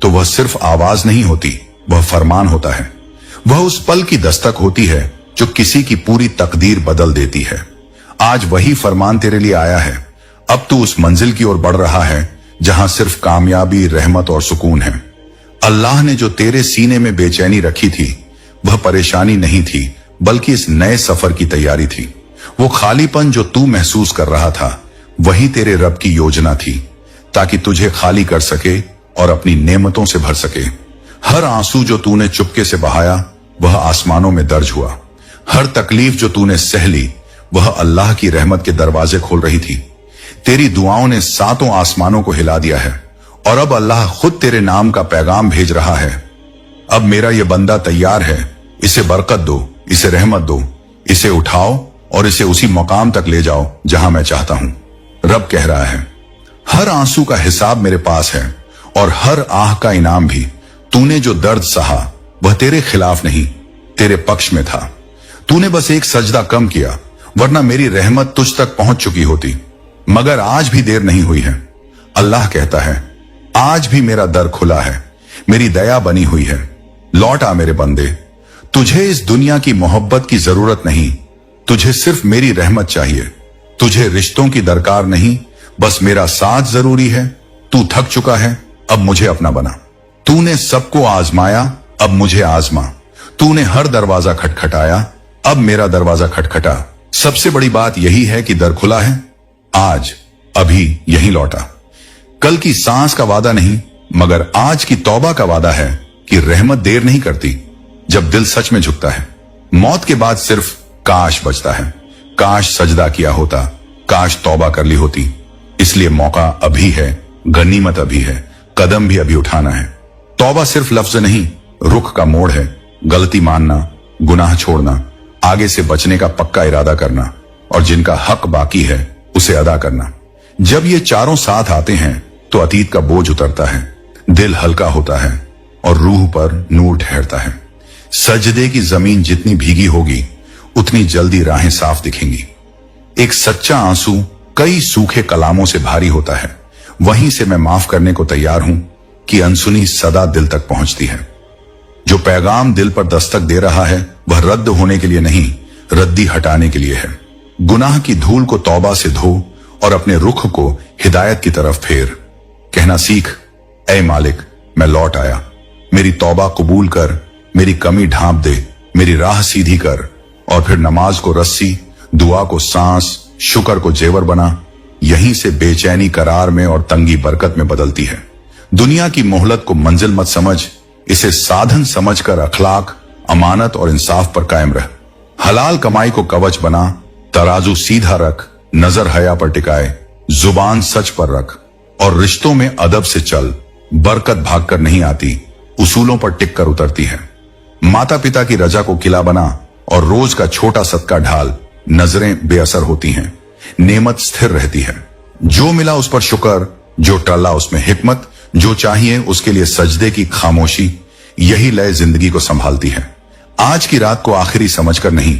Speaker 1: तो वह सिर्फ आवाज नहीं होती, वह फरमान होता है। वह उस पल की दस्तक होती है जो किसी की पूरी तकदीर बदल देती है। आज वही फरमान तेरे लिए आया है। अब तू उस मंजिल की ओर बढ़ रहा है जहां सिर्फ कामयाबी, रहमत और सुकून है। अल्लाह ने जो तेरे सीने में बेचैनी रखी थी, वह परेशानी नहीं थी, बल्कि इस नए सफर की तैयारी थी। वो खालीपन जो तू महसूस कर रहा था, वही तेरे रब की योजना थी, ताकि तुझे खाली कर सके और अपनी नेमतों से भर सके। हर आंसू जो तूने चुपके से बहाया, वह आसमानों में दर्ज हुआ। हर तकलीफ जो तूने सह ली, वह अल्लाह की रहमत के दरवाजे खोल रही थी। तेरी दुआओं ने सातों आसमानों को हिला दिया है और अब अल्लाह खुद तेरे नाम का पैगाम भेज रहा है। अब मेरा यह बंदा तैयार है, इसे बरकत दो, इसे रहमत दो, इसे उठाओ और इसे उसी मकाम तक ले जाओ जहां मैं चाहता हूं। रब कह रहा है, हर आंसू का हिसाब मेरे पास है और हर आह का इनाम भी। तूने जो दर्द सहा, वह तेरे खिलाफ नहीं, तेरे पक्ष में था। तूने बस एक सजदा कम किया, वरना मेरी रहमत तुझ तक पहुंच चुकी होती। मगर आज भी देर नहीं हुई है। अल्लाह कहता है, आज भी मेरा दर खुला है, मेरी दया बनी हुई है। लौट आ मेरे बंदे, तुझे इस दुनिया की मोहब्बत की जरूरत नहीं, तुझे सिर्फ मेरी रहमत चाहिए। तुझे रिश्तों की दरकार नहीं, बस मेरा साथ जरूरी है। तू थक चुका है, अब मुझे अपना बना। तूने सबको आजमाया, अब मुझे आजमा। तूने हर दरवाजा खटखटाया, अब मेरा दरवाजा खटखटा। सबसे बड़ी बात यही है कि दर खुला है, आज, अभी यहीं लौटा। कल की सांस का वादा नहीं, मगर आज की तौबा का वादा है कि रहमत देर नहीं करती जब दिल सच में झुकता है। मौत के बाद सिर्फ काश बचता है। काश सजदा किया होता, काश तौबा कर ली होती। इसलिए मौका अभी है, गनीमत अभी है, कदम भी अभी उठाना है। तौबा सिर्फ लफ्ज नहीं, रुख का मोड़ है। गलती मानना, गुनाह छोड़ना, आगे से बचने का पक्का इरादा करना और जिनका हक बाकी है उसे अदा करना। जब ये चारों साथ आते हैं तो अतीत का बोझ उतरता है, दिल हल्का होता है और रूह पर नूर ठहरता है। सजदे की जमीन जितनी भीगी होगी, उतनी जल्दी राहें साफ दिखेंगी। एक सच्चा आंसू कई सूखे कलामों से भारी होता है। वहीं से मैं माफ करने को तैयार हूं कि अनसुनी सदा दिल तक पहुंचती है। जो पैगाम दिल पर दस्तक दे रहा है, वह रद्द होने के लिए नहीं, रद्दी हटाने के लिए है। गुनाह की धूल को तौबा से धो और अपने रुख को हिदायत की तरफ फेर। कहना सीख, ऐ मालिक, मैं लौट आया, मेरी तौबा कबूल कर, मेरी कमी ढांप दे, मेरी राह सीधी कर। और फिर नमाज को रस्सी, दुआ को सांस, शुक्र को जेवर बना। यहीं से बेचैनी करार में और तंगी बरकत में बदलती है। दुनिया की मोहलत को मंजिल मत समझ, इसे साधन समझकर अखलाक, अमानत और इंसाफ पर कायम रह। हलाल कमाई को कवच बना, तराजू सीधा रख, नजर हया पर टिकाए, जुबान सच पर रख और रिश्तों में अदब से चल। बरकत भागकर नहीं आती, उसूलों पर टिक कर उतरती है। माता पिता की रजा को किला बना और रोज का छोटा सदका ढाल, नजरें बेअसर होती हैं, नेमत स्थिर रहती है। जो मिला उस पर शुक्र, जो टला उसमें हिकमत, जो चाहिए उसके लिए सजदे की खामोशी, यही लय जिंदगी को संभालती है। आज की रात को आखिरी समझकर नहीं,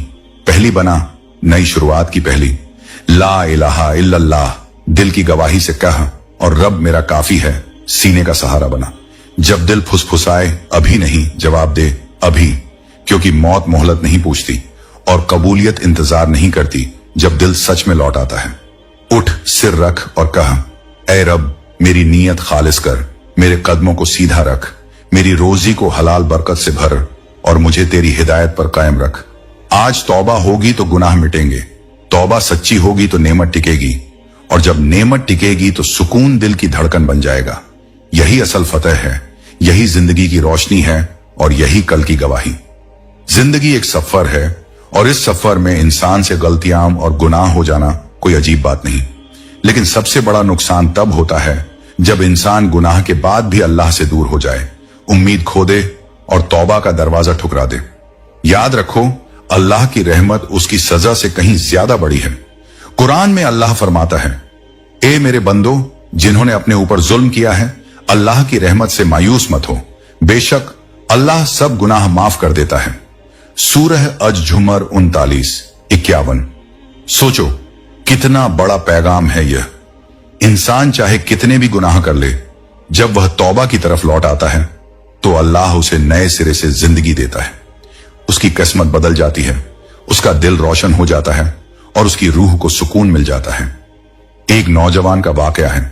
Speaker 1: पहली बना, नई शुरुआत की पहली। ला इलाहा इल्लल्लाह दिल की गवाही से कह और रब मेरा काफी है, सीने का सहारा बना। जब दिल फुसफुसाए अभी नहीं, जवाब दे अभी, क्योंकि मौत मोहलत नहीं पूछती और कबूलियत इंतजार नहीं करती जब दिल सच में लौट आता है। उठ, सिर रख और कह, ऐ रब मेरी नीयत खालिस कर, मेरे कदमों को सीधा रख, मेरी रोजी को हलाल बरकत से भर और मुझे तेरी हिदायत पर कायम रख। आज तौबा होगी तो गुनाह मिटेंगे, तौबा सच्ची होगी तो नेमत टिकेगी और जब नेमत टिकेगी तो सुकून दिल की धड़कन बन जाएगा। यही असल फतह है, यही जिंदगी की रोशनी है और यही कल की गवाही। जिंदगी एक सफर है और इस सफर में इंसान से गलतियां और गुनाह हो जाना कोई अजीब बात नहीं, लेकिन सबसे बड़ा नुकसान तब होता है जब इंसान गुनाह के बाद भी अल्लाह से दूर हो जाए, उम्मीद खो दे और तौबा का दरवाजा ठुकरा दे। याद रखो, अल्लाह की रहमत उसकी सजा से कहीं ज्यादा बड़ी है। कुरान में अल्लाह फरमाता है, ए मेरे बंदो जिन्होंने अपने ऊपर जुल्म किया है, अल्लाह की रहमत से मायूस मत हो, बेशक अल्लाह सब गुनाह माफ कर देता है। सूरह अज-झुमर 39-51। सोचो कितना बड़ा पैगाम है यह। इंसान चाहे कितने भी गुनाह कर ले, जब वह तौबा की तरफ लौट आता है तो अल्लाह उसे नए सिरे से जिंदगी देता है। उसकी किस्मत बदल जाती है, उसका दिल रोशन हो जाता है और उसकी रूह को सुकून मिल जाता है। एक नौजवान का वाकया है।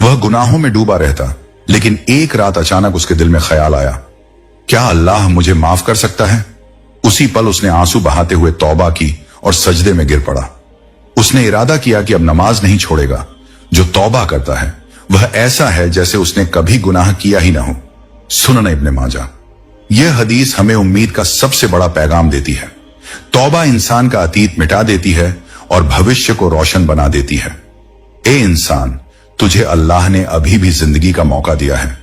Speaker 1: वह गुनाहों में डूबा रहता, लेकिन एक रात अचानक उसके दिल में ख्याल आया, क्या अल्लाह मुझे माफ कर सकता है? उसी पल उसने आंसू बहाते हुए तौबा की और सजदे में गिर पड़ा। उसने इरादा किया कि अब नमाज नहीं छोड़ेगा। जो तौबा करता है वह ऐसा है जैसे उसने कभी गुनाह किया ही ना हो। सुनन इब्ने माजा। यह हदीस हमें उम्मीद का सबसे बड़ा पैगाम देती है। तौबा इंसान का अतीत मिटा देती है और भविष्य को रोशन बना देती है। ए इंसान, तुझे अल्लाह ने अभी भी जिंदगी का मौका दिया है।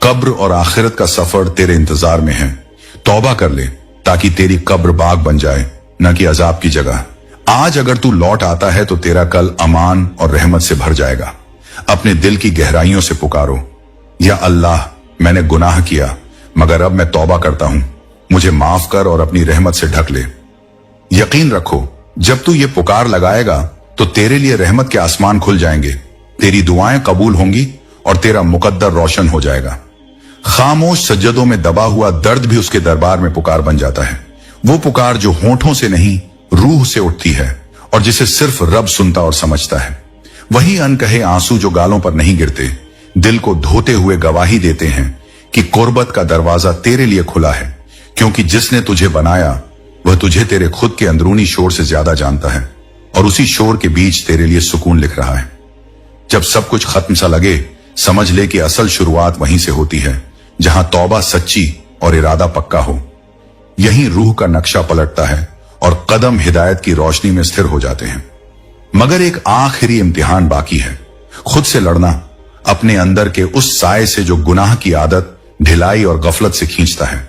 Speaker 1: कब्र और आखिरत का सफर तेरे इंतजार में है। तौबा कर ले ताकि तेरी कब्र बाग बन जाए, न कि अजाब की जगह। आज अगर तू लौट आता है तो तेरा कल अमान और रहमत से भर जाएगा। अपने दिल की गहराइयों से पुकारो, या अल्लाह मैंने गुनाह किया मगर अब मैं तौबा करता हूं, मुझे माफ कर और अपनी रहमत से ढक ले। यकीन रखो, जब तू ये पुकार लगाएगा तो तेरे लिए रहमत के आसमान खुल जाएंगे, तेरी दुआएं कबूल होंगी और तेरा मुकद्दर रोशन हो जाएगा। खामोश सज्जदों में दबा हुआ दर्द भी उसके दरबार में पुकार बन जाता है। वो पुकार जो होठों से नहीं रूह से उठती है और जिसे सिर्फ रब सुनता और समझता है। वही अनकहे आंसू जो गालों पर नहीं गिरते, दिल को धोते हुए गवाही देते हैं कि कुर्बत का दरवाजा तेरे लिए खुला है, क्योंकि जिसने तुझे बनाया वह तुझे तेरे खुद के अंदरूनी शोर से ज्यादा जानता है और उसी शोर के बीच तेरे लिए सुकून लिख रहा है। जब सब कुछ खत्म सा लगे, समझ ले कि असल शुरुआत वहीं से होती है जहां तौबा सच्ची और इरादा पक्का हो। यहीं रूह का नक्शा पलटता है और कदम हिदायत की रोशनी में स्थिर हो जाते हैं। मगर एक आखिरी इम्तिहान बाकी है, खुद से लड़ना, अपने अंदर के उस साए से जो गुनाह की आदत, ढिलाई और गफलत से खींचता है।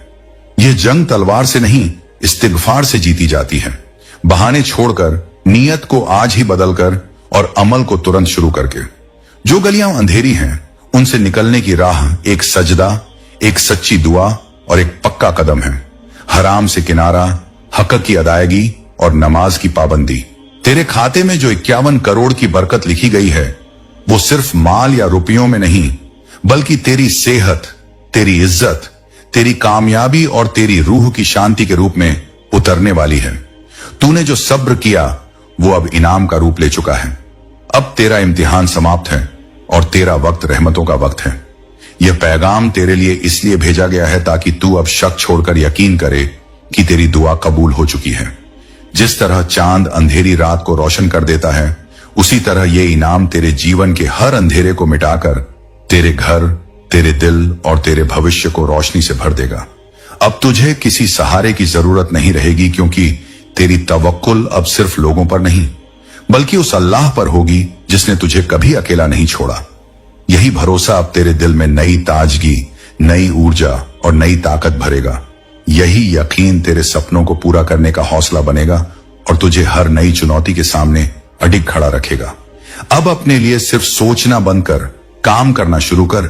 Speaker 1: यह जंग तलवार से नहीं, इस्तिगफार से जीती जाती है। बहाने छोड़कर, नीयत को आज ही बदलकर और अमल को तुरंत शुरू करके। जो गलियां अंधेरी हैं, उनसे निकलने की राह एक सजदा, एक सच्ची दुआ और एक पक्का कदम है। हराम से किनारा, हक की अदायगी और नमाज की पाबंदी। तेरे खाते में जो 51 करोड़ की बरकत लिखी गई है, वो सिर्फ माल या रुपयों में नहीं, बल्कि तेरी सेहत, तेरी इज्जत, तेरी कामयाबी और तेरी रूह की शांति के रूप में उतरने वाली है। तूने जो सब्र किया वो अब इनाम का रूप ले चुका है। अब तेरा इम्तिहान समाप्त है और तेरा वक्त रहमतों का वक्त है। यह पैगाम तेरे लिए इसलिए भेजा गया है ताकि तू अब शक छोड़कर यकीन करे कि तेरी दुआ कबूल हो चुकी है। जिस तरह चांद अंधेरी रात को रोशन कर देता है, उसी तरह यह इनाम तेरे जीवन के हर अंधेरे को मिटाकर तेरे घर, तेरे दिल और तेरे भविष्य को रोशनी से भर देगा। अब तुझे किसी सहारे की जरूरत नहीं रहेगी, क्योंकि तेरी तवक्कुल अब सिर्फ लोगों पर नहीं बल्कि उस अल्लाह पर होगी जिसने तुझे कभी अकेला नहीं छोड़ा। यही भरोसा अब तेरे दिल में नई ताजगी, नई ऊर्जा और नई ताकत भरेगा। यही यकीन तेरे सपनों को पूरा करने का हौसला बनेगा और तुझे हर नई चुनौती के सामने अडिग खड़ा रखेगा। अब अपने लिए सिर्फ सोचना बंद कर, काम करना शुरू कर,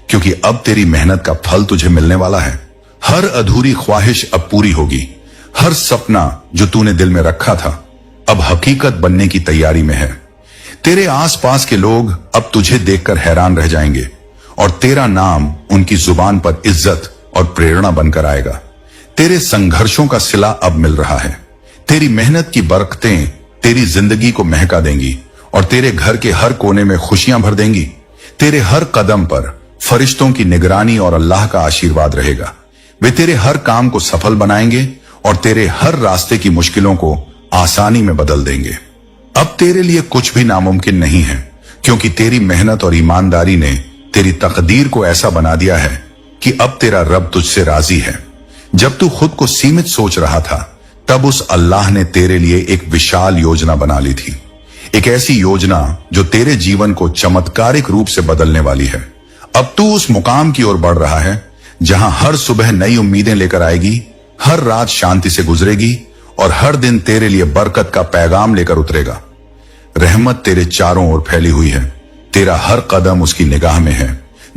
Speaker 1: क्योंकि अब तेरी मेहनत का फल तुझे मिलने वाला है। हर अधूरी ख्वाहिश अब पूरी होगी। हर सपना जो तूने दिल में रखा था अब हकीकत बनने की तैयारी में है। तेरे आसपास के लोग अब तुझे देखकर हैरान रह जाएंगे और तेरा नाम उनकी जुबान पर इज्जत और प्रेरणा बनकर आएगा। तेरे संघर्षों का सिला अब मिल रहा है। तेरी मेहनत की बरकतें तेरी जिंदगी को महका देंगी और तेरे घर के हर कोने में खुशियां भर देंगी। तेरे हर कदम पर फरिश्तों की निगरानी और अल्लाह का आशीर्वाद रहेगा। वे तेरे हर काम को सफल बनाएंगे और तेरे हर रास्ते की मुश्किलों को आसानी में बदल देंगे। अब तेरे लिए कुछ भी नामुमकिन नहीं है, क्योंकि तेरी मेहनत और ईमानदारी ने तेरी तकदीर को ऐसा बना दिया है कि अब तेरा रब तुझसे राजी है। जब तू खुद को सीमित सोच रहा था तब उस अल्लाह ने तेरे लिए एक विशाल योजना बना ली थी। एक ऐसी योजना जो तेरे जीवन को चमत्कारिक रूप से बदलने वाली है। अब तू उस मुकाम की ओर बढ़ रहा है जहां हर सुबह नई उम्मीदें लेकर आएगी, हर रात शांति से गुजरेगी और हर दिन तेरे लिए बरकत का पैगाम लेकर उतरेगा। रहमत तेरे चारों ओर फैली हुई है। तेरा हर कदम उसकी निगाह में है।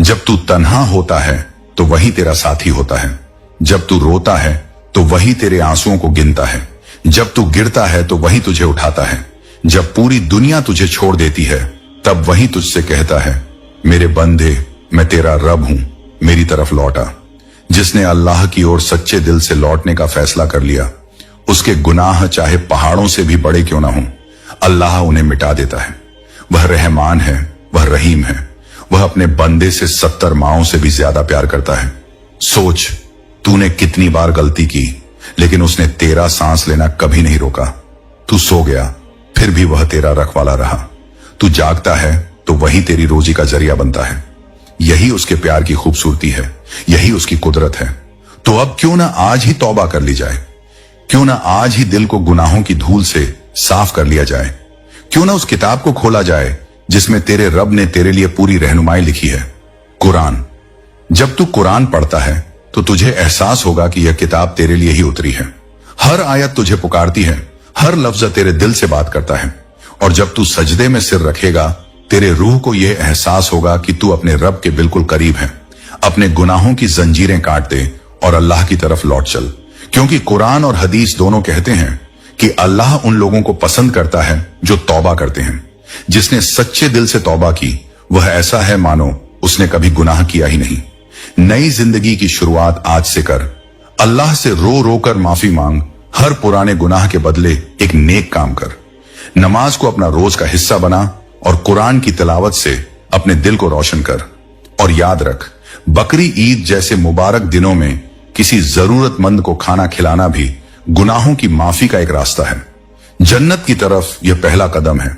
Speaker 1: जब तू तन्हा होता है तो वही तेरा साथी होता है। जब तू रोता है तो वही तेरे आंसुओं को गिनता है। जब तू गिरता है तो वही तुझे उठाता है। जब पूरी दुनिया तुझे छोड़ देती है तब वही तुझसे कहता है, मेरे बंदे, मैं तेरा रब हूं, मेरी तरफ लौटा। जिसने अल्लाह की ओर सच्चे दिल से लौटने का फैसला कर लिया, उसके गुनाह चाहे पहाड़ों से भी बड़े क्यों ना हों, अल्लाह उन्हें मिटा देता है। वह रहमान है, वह रहीम है। वह अपने बंदे से 70 माओं से भी ज्यादा प्यार करता है। सोच, तूने कितनी बार गलती की, लेकिन उसने तेरा सांस लेना कभी नहीं रोका। तू सो गया, फिर भी वह तेरा रखवाला रहा। तू जागता है तो वही तेरी रोजी का जरिया बनता है। यही उसके प्यार की खूबसूरती है, यही उसकी कुदरत है। तो अब क्यों ना आज ही तौबा कर ली जाए, क्यों ना आज ही दिल को गुनाहों की धूल से साफ कर लिया जाए। क्यों ना उस किताब को खोला जाए जिसमें तेरे रब ने तेरे लिए पूरी रहनुमाई लिखी है, कुरान। जब तू कुरान पढ़ता है तो तुझे एहसास होगा कि यह किताब तेरे लिए ही उतरी है। हर आयत तुझे पुकारती है, हर लफ्ज तेरे दिल से बात करता है। और जब तू सजदे में सिर रखेगा, तेरे रूह को यह एहसास होगा कि तू अपने रब के बिल्कुल करीब है। अपने गुनाहों की जंजीरें काट दे और अल्लाह की तरफ लौट चल, क्योंकि कुरान और हदीस दोनों कहते हैं कि अल्लाह उन लोगों को पसंद करता है जो तौबा करते हैं। जिसने सच्चे दिल से तौबा की, वह ऐसा है मानो उसने कभी गुनाह किया ही नहीं। नई जिंदगी की शुरुआत आज से कर। अल्लाह से रो रो कर माफी मांग। हर पुराने गुनाह के बदले एक नेक काम कर। नमाज को अपना रोज का हिस्सा बना और कुरान की तिलावत से अपने दिल को रोशन कर। और याद रख, बकरी ईद जैसे मुबारक दिनों में किसी जरूरतमंद को खाना खिलाना भी गुनाहों की माफी का एक रास्ता है। जन्नत की तरफ यह पहला कदम है।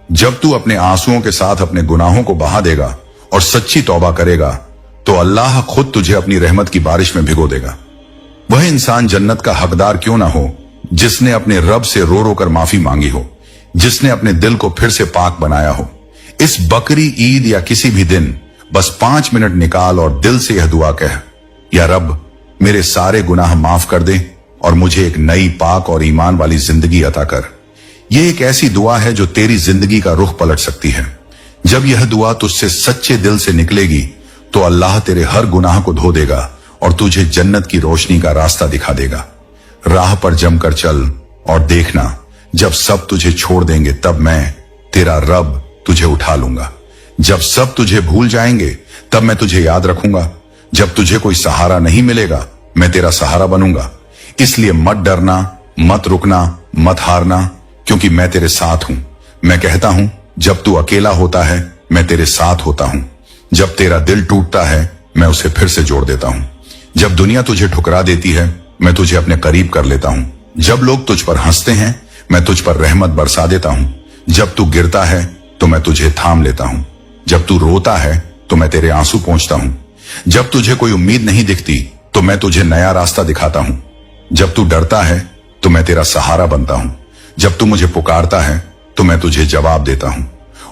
Speaker 1: जब तू अपने आंसुओं के साथ अपने गुनाहों को बहा देगा और सच्ची तौबा करेगा तो अल्लाह खुद तुझे अपनी रहमत की बारिश में भिगो देगा। वह इंसान जन्नत का हकदार क्यों ना हो जिसने अपने रब से रो रो कर माफी मांगी हो, जिसने अपने दिल को फिर से पाक बनाया हो। इस बकरी ईद या किसी भी दिन बस 5 मिनट निकाल और दिल से यह दुआ कह, या रब, मेरे सारे गुनाह माफ कर दे और मुझे एक नई पाक और ईमान वाली जिंदगी अता कर। यह एक ऐसी दुआ है जो तेरी जिंदगी का रुख पलट सकती है। जब यह दुआ तुझसे सच्चे दिल से निकलेगी तो अल्लाह तेरे हर गुनाह को धो देगा और तुझे जन्नत की रोशनी का रास्ता दिखा देगा। राह पर जमकर चल और देखना, जब सब तुझे छोड़ देंगे तब मैं तेरा रब तुझे उठा लूंगा। जब सब तुझे भूल जाएंगे तब मैं तुझे याद रखूंगा। जब तुझे कोई सहारा नहीं मिलेगा, मैं तेरा सहारा बनूंगा। इसलिए मत डरना, मत रुकना, मत हारना, क्योंकि मैं तेरे साथ हूं। मैं कहता हूं, जब तू अकेला होता है मैं तेरे साथ होता हूं। जब तेरा दिल टूटता है मैं उसे फिर से जोड़ देता हूं। जब दुनिया तुझे ठुकरा देती है मैं तुझे अपने करीब कर लेता हूं। जब लोग तुझ पर हंसते हैं मैं तुझ पर रहमत बरसा देता हूं। जब तू गिरता है तो मैं तुझे थाम लेता हूं। जब तू रोता है तो मैं तेरे आंसू पोंछता हूं। जब तुझे कोई उम्मीद नहीं दिखती तो मैं तुझे नया रास्ता दिखाता हूं। जब तू डरता है तो मैं तेरा सहारा बनता हूं। जब तू मुझे पुकारता है तो मैं तुझे जवाब देता हूं,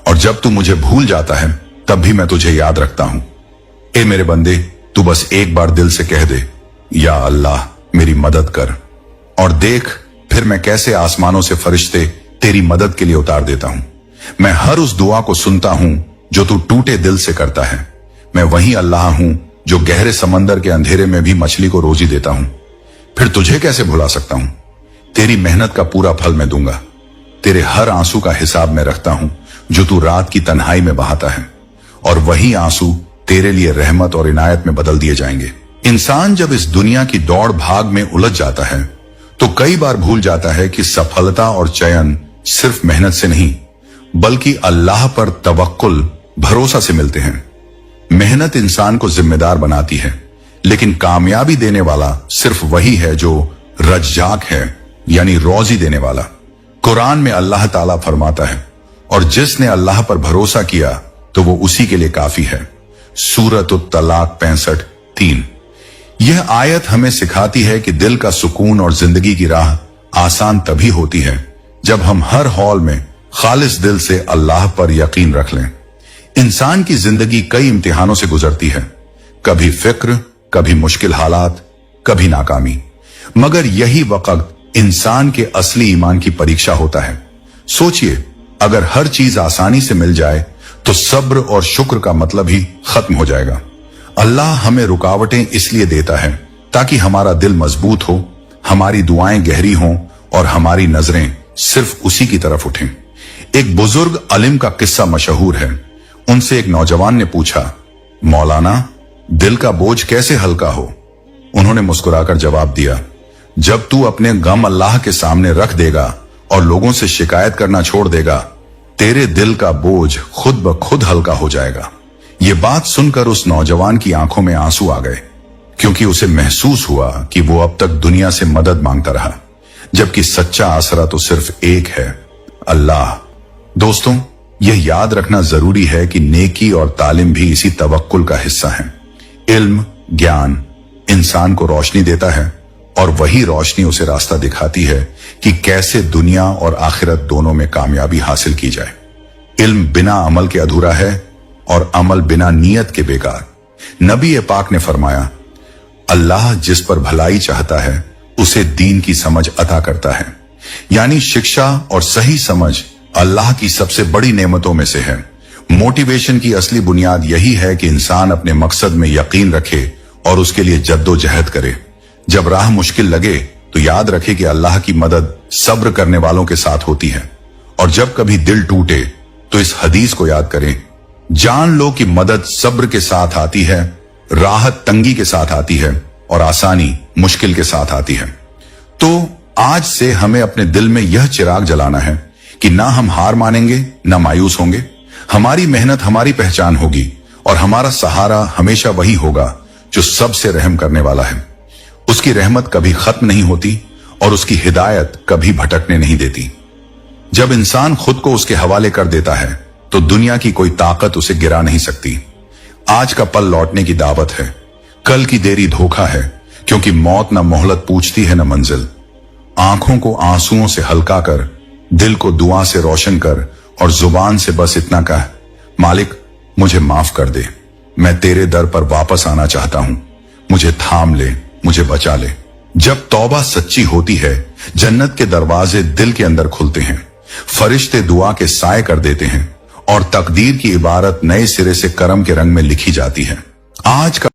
Speaker 1: और जब तू मुझे भूल जाता है तब भी मैं तुझे याद रखता हूं। ए मेरे बंदे, तू बस एक बार दिल से कह दे, या अल्लाह मेरी मदद कर, और देख फिर मैं कैसे आसमानों से फरिश्ते तेरी मदद के लिए उतार देता हूं। मैं हर उस दुआ को सुनता हूं जो तू टूटे दिल से करता है। मैं वही अल्लाह हूं जो गहरे समंदर के अंधेरे में भी मछली को रोजी देता हूं। फिर तुझे कैसे भुला सकता हूं? तेरी मेहनत का पूरा फल मैं दूंगा। तेरे हर आंसू का हिसाब मैं रखता हूं जो तू रात की तन्हाई में बहाता है, और वही आंसू तेरे लिए रहमत और इनायत में बदल दिए जाएंगे। इंसान जब इस दुनिया की दौड़ भाग में उलझ जाता है तो कई बार भूल जाता है कि सफलता और चयन सिर्फ मेहनत से नहीं बल्कि अल्लाह पर तवक्कुल, भरोसा से मिलते हैं। मेहनत इंसान को जिम्मेदार बनाती है, लेकिन कामयाबी देने वाला सिर्फ वही है जो रज्जाक है, यानी रोजी देने वाला। कुरान में अल्लाह ताला फरमाता है, और जिसने अल्लाह पर भरोसा किया तो वो उसी के लिए काफी है। सूरत तलाक 65:3। यह आयत हमें सिखाती है कि दिल का सुकून और जिंदगी की राह आसान तभी होती है जब हम हर हाल में खालिस दिल से अल्लाह पर यकीन रख लें। इंसान की जिंदगी कई इम्तिहानों से गुजरती है, कभी फिक्र, कभी मुश्किल हालात, कभी नाकामी, मगर यही वक्त इंसान के असली ईमान की परीक्षा होता है। सोचिए, अगर हर चीज आसानी से मिल जाए तो सब्र और शुक्र का मतलब ही खत्म हो जाएगा। अल्लाह हमें रुकावटें इसलिए देता है ताकि हमारा दिल मजबूत हो, हमारी दुआएं गहरी हों और हमारी नजरें सिर्फ उसी की तरफ उठें। एक बुजुर्ग अलिम का किस्सा मशहूर है। उनसे एक नौजवान ने पूछा, मौलाना, दिल का बोझ कैसे हल्का हो? उन्होंने मुस्कुराकर जवाब दिया, जब तू अपने गम अल्लाह के सामने रख देगा और लोगों से शिकायत करना छोड़ देगा, तेरे दिल का बोझ खुद ब खुद हल्का हो जाएगा। ये बात सुनकर उस नौजवान की आंखों में आंसू आ गए, क्योंकि उसे महसूस हुआ कि वो अब तक दुनिया से मदद मांगता रहा, जबकि सच्चा आसरा तो सिर्फ एक है, अल्लाह। दोस्तों, यह याद रखना जरूरी है कि नेकी और तालीम भी इसी तवक्कुल का हिस्सा है। इल्म, ज्ञान इंसान को रोशनी देता है, और वही रोशनी उसे रास्ता दिखाती है कि कैसे दुनिया और आखिरत दोनों में कामयाबी हासिल की जाए। इल्म बिना अमल के अधूरा है और अमल बिना नियत के बेकार। नबी पाक ने फरमाया, अल्लाह जिस पर भलाई चाहता है उसे दीन की समझ अता करता है, यानी शिक्षा और सही समझ अल्लाह की सबसे बड़ी नेमतों में से है। मोटिवेशन की असली बुनियाद यही है कि इंसान अपने मकसद में यकीन रखे और उसके लिए जद्दोजहद करे। जब राह मुश्किल लगे तो याद रखे कि अल्लाह की मदद सब्र करने वालों के साथ होती है, और जब कभी दिल टूटे तो इस हदीस को याद करें, जान लो कि मदद सब्र के साथ आती है, राहत तंगी के साथ आती है, और आसानी मुश्किल के साथ आती है। तो आज से हमें अपने दिल में यह चिराग जलाना है कि ना हम हार मानेंगे, ना मायूस होंगे। हमारी मेहनत हमारी पहचान होगी, और हमारा सहारा हमेशा वही होगा जो सबसे रहम करने वाला है। उसकी रहमत कभी खत्म नहीं होती और उसकी हिदायत कभी भटकने नहीं देती। जब इंसान खुद को उसके हवाले कर देता है तो दुनिया की कोई ताकत उसे गिरा नहीं सकती। आज का पल लौटने की दावत है, कल की देरी धोखा है, क्योंकि मौत न मोहलत पूछती है न मंजिल। आंखों को आंसुओं से हल्का कर, दिल को दुआ से रोशन कर, और जुबान से बस इतना कह, मालिक मुझे माफ कर दे, मैं तेरे दर पर वापस आना चाहता हूं, मुझे थाम ले, मुझे बचा ले। जब तौबा सच्ची होती है, जन्नत के दरवाजे दिल के अंदर खुलते हैं, फरिश्ते दुआ के साए कर देते हैं, और तकदीर की इबारत नए सिरे से करम के रंग में लिखी जाती है। आज का